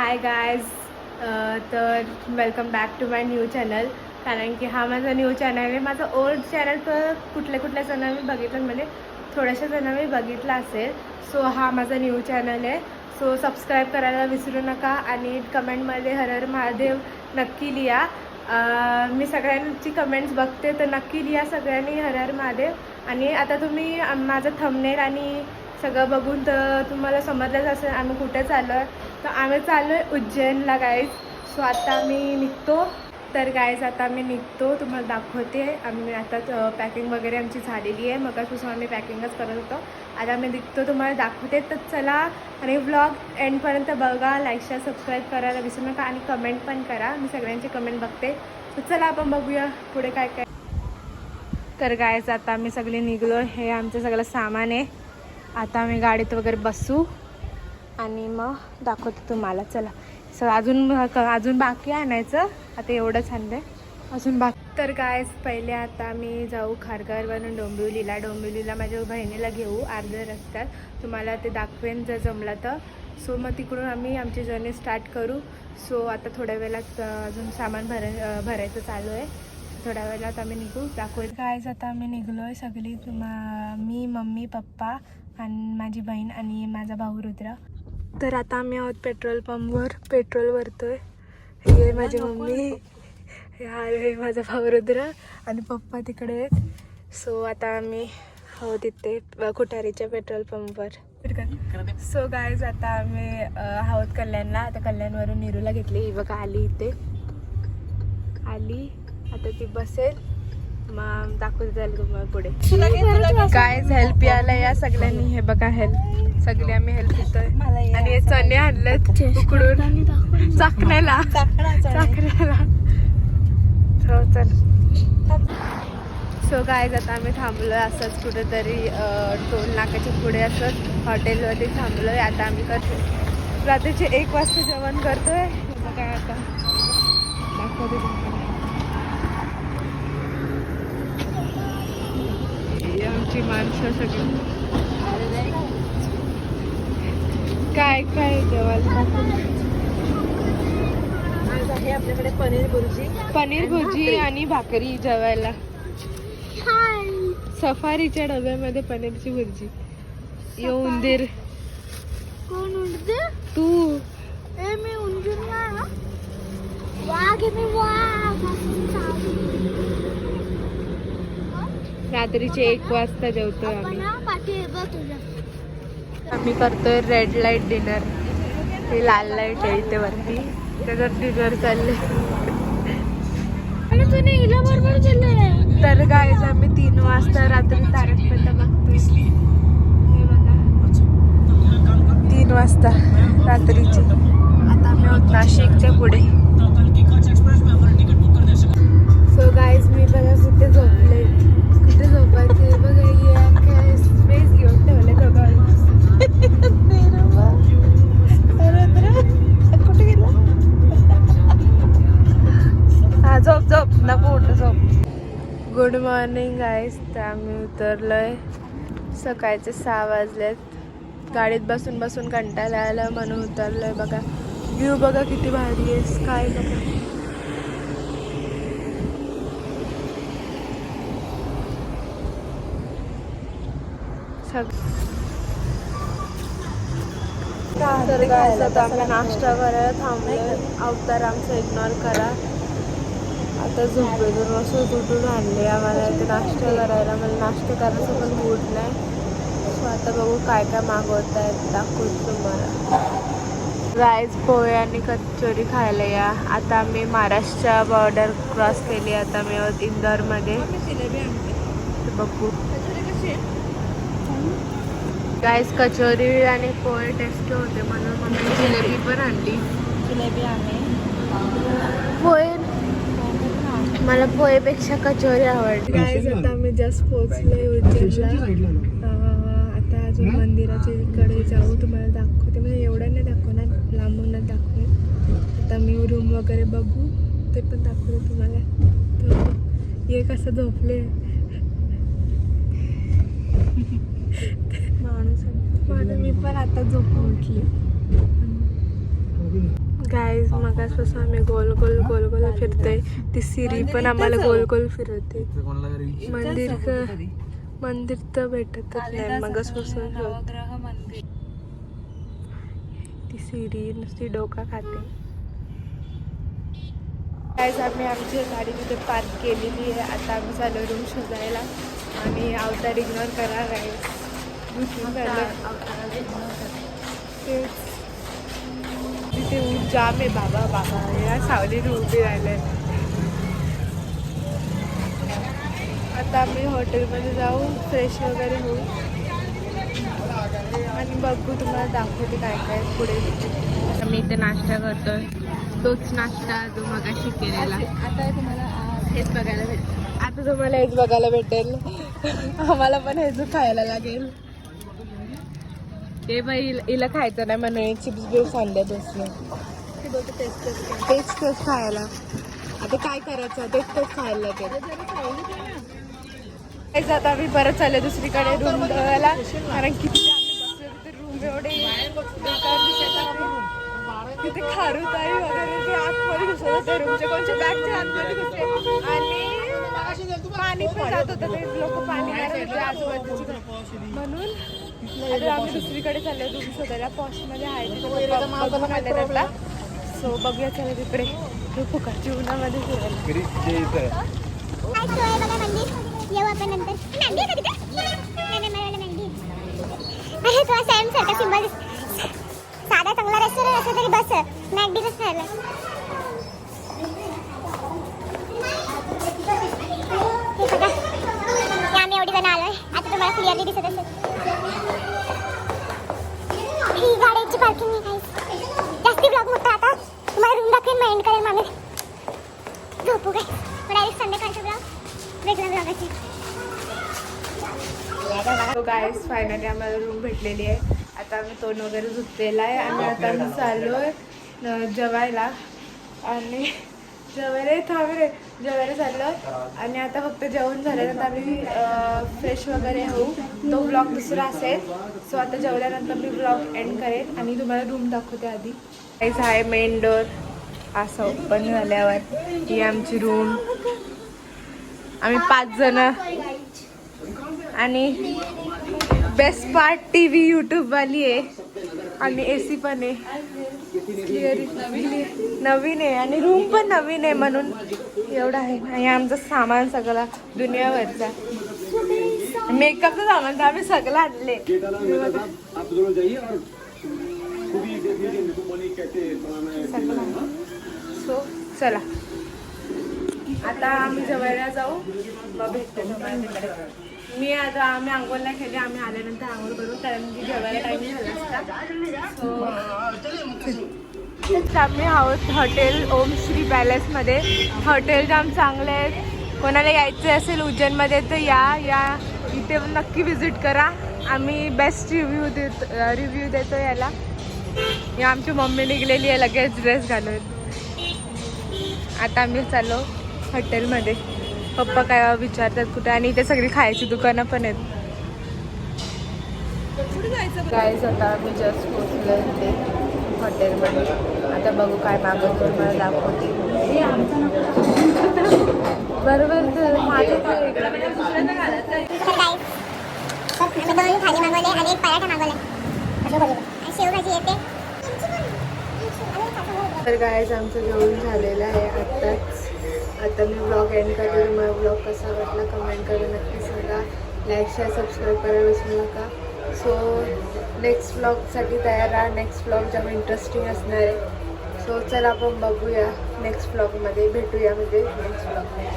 हाय guys, तर welcome back to my new channel. कारण की हा माझा न्यू चॅनल आहे. माझं ओल्ड चॅनल तर कुठल्या जणांना मी बघितलं, म्हणजे थोड्याशा जणांना मी बघितलं असेल. सो हा माझा न्यू चॅनल आहे. सो सबस्क्राईब करायला विसरू नका आणि कमेंटमध्ये हर हर महादेव नक्की लिहा. मी सगळ्यांची कमेंट्स बघते, तर नक्की लिहा सगळ्यांनी हर हर महादेव. आणि आता तुम्ही माझं थंबनेल आणि सगळं बघून तर तुम्हाला समजलंच असेल आम्ही कुठे चाललो आहे. तर आम्ही चाललो आहे उज्जैनला गाईज. सो आता आम्ही निघतो. तर गाईज आता आम्ही निघतो, तुम्हाला दाखवते. आम्ही आता पॅकिंग वगैरे आमची झालेली आहे. मगापासून आम्ही पॅकिंगच करत होतो. आता आम्ही निघतो, तुम्हाला दाखवते. तर चला आणि व्लॉग एंडपर्यंत बघा. लाईक शेअर सबस्क्राईब करायला विसरू नका आणि कमेंट पण करा. मी सगळ्यांची कमेंट बघते. तर चला आपण बघूया पुढे काय काय. तर गाईज आता आम्ही सगळे निघलो. हे आमचं सगळं सामान आहे. आता आम्ही गाडीत वगैरे बसू आणि मग दाखवतो तुम्हाला. चला. अजून बाकी आणायचं. आता एवढंच आणलं अजून बाकी. तर गायस पहिले आता आम्ही जाऊ खारघरवरून डोंबिवलीला माझ्या बहिणीला घेऊ अर्ध्या रस्त्यात. तुम्हाला ते दाखवेन जर जमलं तर. सो मग तिकडून आम्ही आमची जर्नी स्टार्ट करू. सो आता थोड्या वेळात अजून सामान भरायचं चालू आहे. थोड्या वेळात आम्ही निघू. दाखवू गायस आता आम्ही निघलो आहे सगळी. मी, मम्मी, पप्पा आणि माझी बहीण आणि माझा भाऊ रुद्र. तर आता आम्ही आहोत पेट्रोल पंपवर. पेट्रोल भरतोय. हे माझी मम्मी, हे माझा भाऊ रुद्र आणि पप्पा तिकडे आहेत. सो आता आम्ही आहोत तिथे कुटारीच्या पेट्रोल पंपवर. सो गाईज आता आम्ही आहोत कल्याणला. आता कल्याणवरून निरूला घेतली. ही बघा आली इथे आली. आता ती बसेल मग दाखवत जाईल तुम्हाला पुढे. गाईज हेल्प यायला या सगळ्यांनी. हे बघा हेल्प सगळे आम्ही हेल्प देतोय. आणि हे चणे आणलेत उकडून चाकण्याला. हो चल. सो गाईज आता आम्ही थांबलोय असंच कुठेतरी टोल नाक्याच्या पुढे असंच हॉटेलमध्ये थांबलोय. आता आम्ही करतो रात्रीचे 1 वाजता जेवण करतोय. बघा आता दाखवते तुम्हाला. आमची माणसं सगळी काय काय जेवायला. आज आहे आपल्याकडे पनीर भुर्जी आणि भाकरी जेवायला. सफारीच्या डब्यामध्ये पनीरची भुर्जी. ये उंदीर. कोण उंदीर? तू. मी उंदीर ना. वाघ मी वाघ. रात्रीचे 1 वाजता जेवतोय आम्ही. तुझ्या आम्ही करतोय रेड लाईट डिनर. ही लाल लाईट आहे इथे वरती. त्याच्यात डिनर चालले. बरोबर चाललंय. तर गाईज आम्ही 3 वाजता रात्री तारक मेहता बघतोय. हे बघा 3 वाजता रात्रीचे. आता आम्ही आहोत नाशिकच्या पुढे. सो गाईज मी बघा कुठे झोपले. कुठे झोपायचे बघा. काय स्पेस घेऊन ठेवले दोघांनी. कुठे गेला? हा झोप नको उठ झोप. Good morning guys. तर आम्ही उतरलोय. सकाळचे 6 वाजलेत. गाडीत बसून बसून कंटाळा आला म्हणून उतरलोय. बघा व्ह्यू बघा किती भारी आहे. स्काय बघा. तर गाईज आता आम्ही नाश्ता करायला थांबलोय. अवतार आमचा इग्नोर करा. आता झोपेतून असं उठून आणले आम्हाला इथे नाश्ता करायला. मला नाश्ता करायचं पण मूड नाही. सो आता बघू काय काय मागवत आहेत दाखवतो तुम्हाला. राईस पोहे आणि कचोरी खायला या. आता आम्ही महाराष्ट्र बॉर्डर क्रॉस केली. आता मी आहोत इंदोरमध्ये. बघू गाईस कचोरी आणि पोहे टेस्ट होते म्हणून मम्मी जिलेबी पण आणली. जिलेबी आहे. पोहे मला पोहेपेक्षा कचोरी आवडली. गाईस आता आम्ही जस्ट पोहोचलोय उज्जैनला. आता अजून मंदिराच्या इकडे जाऊ. तुम्हाला दाखवते. म्हणजे एवढं नाही दाखवणार, लांबूनच दाखवेल. आता मी रूम वगैरे बघू ते पण दाखवते तुम्हाला. तर हे कसं झोपले माणूस. मी पण आता झोपून उठली. गाईज मगासपासून आम्ही गोल गोल गोल गोल फिरतोय. ती सिरी पण आम्हाला गोल गोल फिरवते. मंदिर तर भेटतच नाही मगासपासून. नवग्रह मंदिर. ती सिरी नुसती डोका खाते. गाईज आम्ही आमची गाडी तिथे पार्क केलेली आहे. आता आम्ही चालू रूम शोधायला आणि अवतार इग्नोर करा गाईज. तेच तिथे ऊन जाम आहे बाबा बाबा. या सावलीने उभी राहिले. आता आम्ही हॉटेलमध्ये जाऊ, फ्रेश वगैरे होऊ आणि बघू, तुम्हाला दाखवते काय काय पुढे. आम्ही इथे नाश्ता करतोय. तोच नाश्ता जो मगाशी केलेला. आता तुम्हाला हेच बघायला भेटतं. आता तुम्हाला हेच बघायला भेटेल. आम्हाला पण हेच खायला लागेल. ते बाई हिला खायचं नाही म्हणून चिप्स बिप्स आणले बसले. ते बोलतो तेच खायला. आता काय करायचं, तेच खायला लागेल. आता आम्ही परत चालले दुसरीकडे रूम बघायला. कारण किती आम्ही बसलो तिथे रूम एवढे तिथे खारुताई वगैरे ते आतमध्ये घुसत होते. रूमच्या कोणच्या बॅगच्या आतमध्ये घुसले आणि पाणी पण जात होतं. ते लोक पाणी मारत होते आजूबाजूची. म्हणून आता आम्ही दुसरीकडे चाललो रूम शोधायला. पॉशमध्ये आहे तिथे. सो बघूया चला तिकडे. फुकाची उन्हामध्ये फिरायला. येऊ आपण नंतर. मॅगडी आहे का तिथे? नाही मला मॅगडी आहे. तो सेम सारखा सिम्बॉल. साधा चांगला रेस्टॉरंट असलं तरी बस मॅगडीच खायला. आम्ही एवढी जण आलोय. आता तुम्हाला क्लिअरली दिसत असेल ही गाड्यांची पार्किंग नाही. काही जास्ती ब्लॉग मोठा. आता तुम्हाला रूम दाखवेन मग एंड करेन. मामी झोपू काय डायरेक्ट संध्याकाळचा ब्लॉग वेगळा ब्लॉगाची. गाईज फायनली आम्हाला रूम भेटलेली आहे. आता आम्ही तोंड वगैरे धुतलेला आहे आणि आता आम्ही चाललो आहे जेवायला. आणि जेवायला चाललो आणि आता फक्त जेवण झाल्यानंतर आम्ही फ्रेश वगैरे होऊ. तो ब्लॉग दुसरा असेल. सो आता जेवल्यानंतर मी ब्लॉग एंड करेन आणि तुम्हाला रूम दाखवते. आधी गाईज आहे मेन डोर. असं ओपन झाल्यावर ही आमची रूम. आम्ही 5 जण आणि बेस्ट पार्ट TV यूट्यूबवाली आहे आणि AC पण आहे. नवीन आहे आणि रूम पण नवीन आहे म्हणून एवढं आहे. आणि आमचं सामान सगळं दुनियावरचा मेकअपचं सामान तर आम्ही सगळं आणले. सो चला आता आम्ही जेवायला जाऊ. मग भेटतो तुम्हाला तिकडे. आम्ही आंघोळ नाही केली. आम्ही आल्यानंतर आंघोळ करू कारण की जेवायला टाईम झाला असता. आम्ही आहोत हॉटेल ओम श्री पॅलेसमध्ये. हॉटेल जाम चांगले आहेत. कोणाला यायचं असेल उज्जैनमध्ये तर या इथे नक्की विजिट करा. आम्ही बेस्ट रिव्ह्यू देतो याला. या आमची मम्मी निघलेली आहे लगेच ड्रेस घालून. आता आम्ही चाललो हॉटेलमध्ये. पप्पा काय विचारतात कुठे. आणि इथे सगळी खायची दुकानं पण आहेत. गाईज आता आम्ही जस्ट पोचलो इथे हॉटेलमध्ये. आता बघू काय मागवतो मला दाखवते. बरोबर माझे थाली मागवले आणि एक पराठा मागवला. शेवभाजी येते. तर गाईज आमचं जेवण झालेलं आहे आत्ताच. आता मी ब्लॉग एंड करेल. मला ब्लॉग कसा वाटला कमेंट करून नक्की सांगा. लाईक शेअर सबस्क्राईब करायला विसरू नका. सो नेक्स्ट ब्लॉगसाठी तयार राहा. नेक्स्ट ब्लॉग जाम इंटरेस्टिंग असणार आहे. सो चला आपण बघूया नेक्स्ट ब्लॉगमध्ये. भेटूया म्हणजे नेक्स्ट ब्लॉगमध्ये.